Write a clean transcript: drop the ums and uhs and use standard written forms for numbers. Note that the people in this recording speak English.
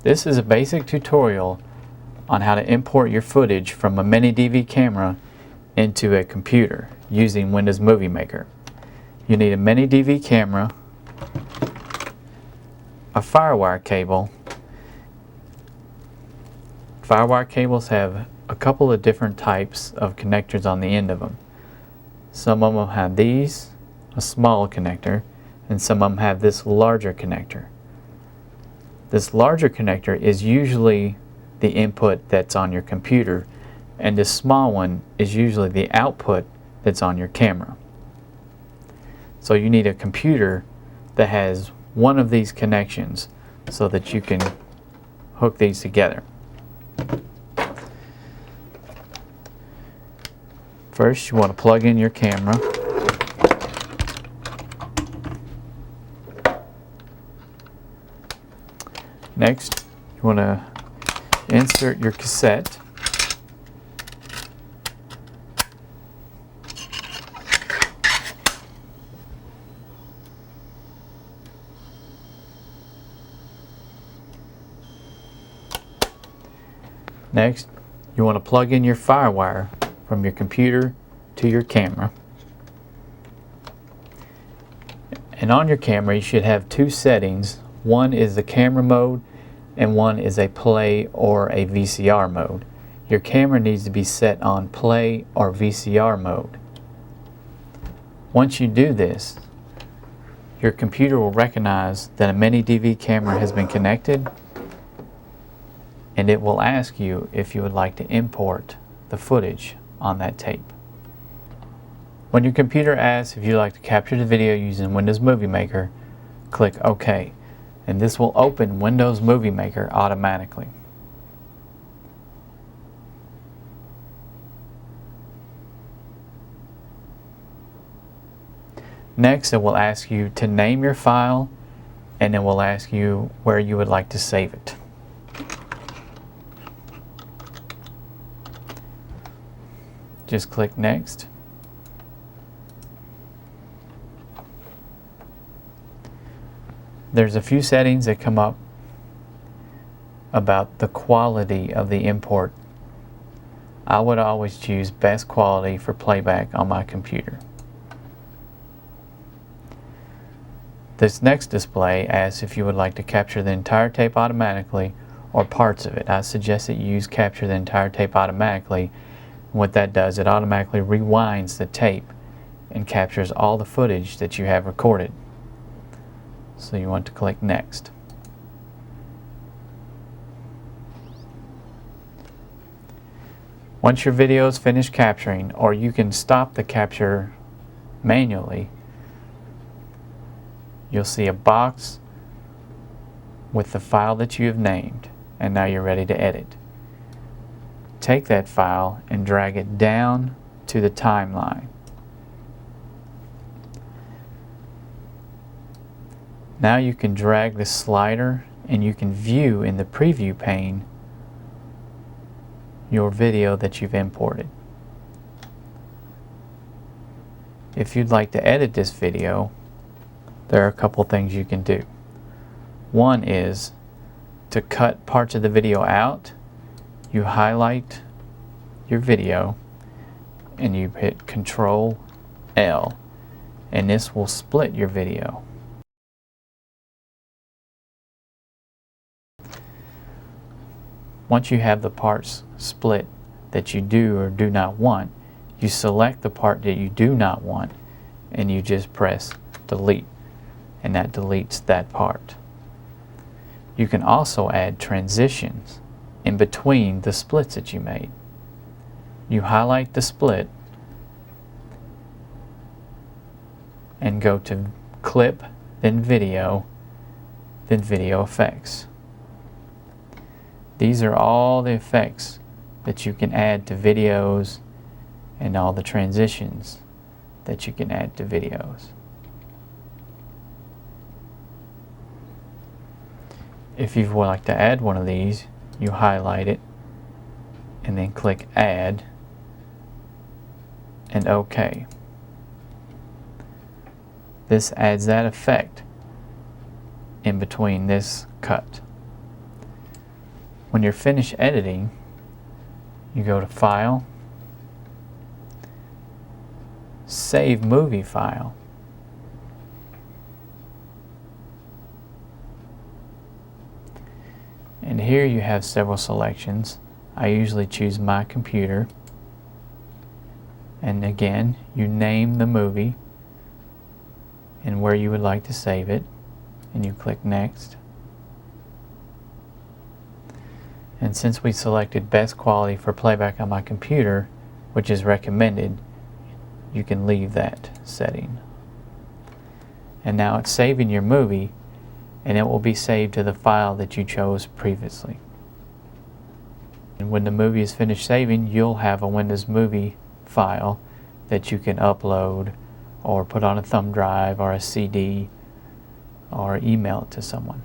This is a basic tutorial on how to import your footage from a MiniDV camera into a computer using Windows Movie Maker. You need a MiniDV camera, a FireWire cable. FireWire cables have a couple of different types of connectors on the end of them. Some of them have these, a small connector, and some of them have this larger connector. This larger connector is usually the input that's on your computer, and this small one is usually the output that's on your camera. So you need a computer that has one of these connections so that you can hook these together. First, you want to plug in your camera. Next, you want to insert your cassette. Next, you want to plug in your FireWire from your computer to your camera. And on your camera, you should have two settings. One is the camera mode, and one is a play or a VCR mode. Your camera needs to be set on play or VCR mode. Once you do this, your computer will recognize that a MiniDV camera has been connected, and it will ask you if you would like to import the footage on that tape. When your computer asks if you'd like to capture the video using Windows Movie Maker, click OK, and this will open Windows Movie Maker automatically. Next, it will ask you to name your file, and it will ask you where you would like to save it. Just click Next. There's a few settings that come up about the quality of the import. I would always choose best quality for playback on my computer. This next display asks if you would like to capture the entire tape automatically or parts of it. I suggest that you use capture the entire tape automatically. What that does, it automatically rewinds the tape and captures all the footage that you have recorded. So you want to click Next. Once your video is finished capturing, or you can stop the capture manually, you'll see a box with the file that you have named, and now you're ready to edit. Take that file and drag it down to the timeline. Now you can drag the slider and you can view in the preview pane your video that you've imported. If you'd like to edit this video, there are a couple things you can do. One is to cut parts of the video out. You highlight your video and you hit Control L, and this will split your video. Once you have the parts split that you do or do not want, you select the part that you do not want and you just press delete, and that deletes that part. You can also add transitions in between the splits that you made. You highlight the split and go to Clip, then Video Effects. These are all the effects that you can add to videos and all the transitions that you can add to videos. If you would like to add one of these, you highlight it and then click Add and OK. This adds that effect in between this cut. When you're finished editing, you go to File, Save Movie File. And here you have several selections. I usually choose My Computer. And again, you name the movie and where you would like to save it, and you click Next. And since we selected best quality for playback on my computer, which is recommended, you can leave that setting. And now it's saving your movie, and it will be saved to the file that you chose previously. And when the movie is finished saving, you'll have a Windows Movie file that you can upload or put on a thumb drive or a CD or email it to someone.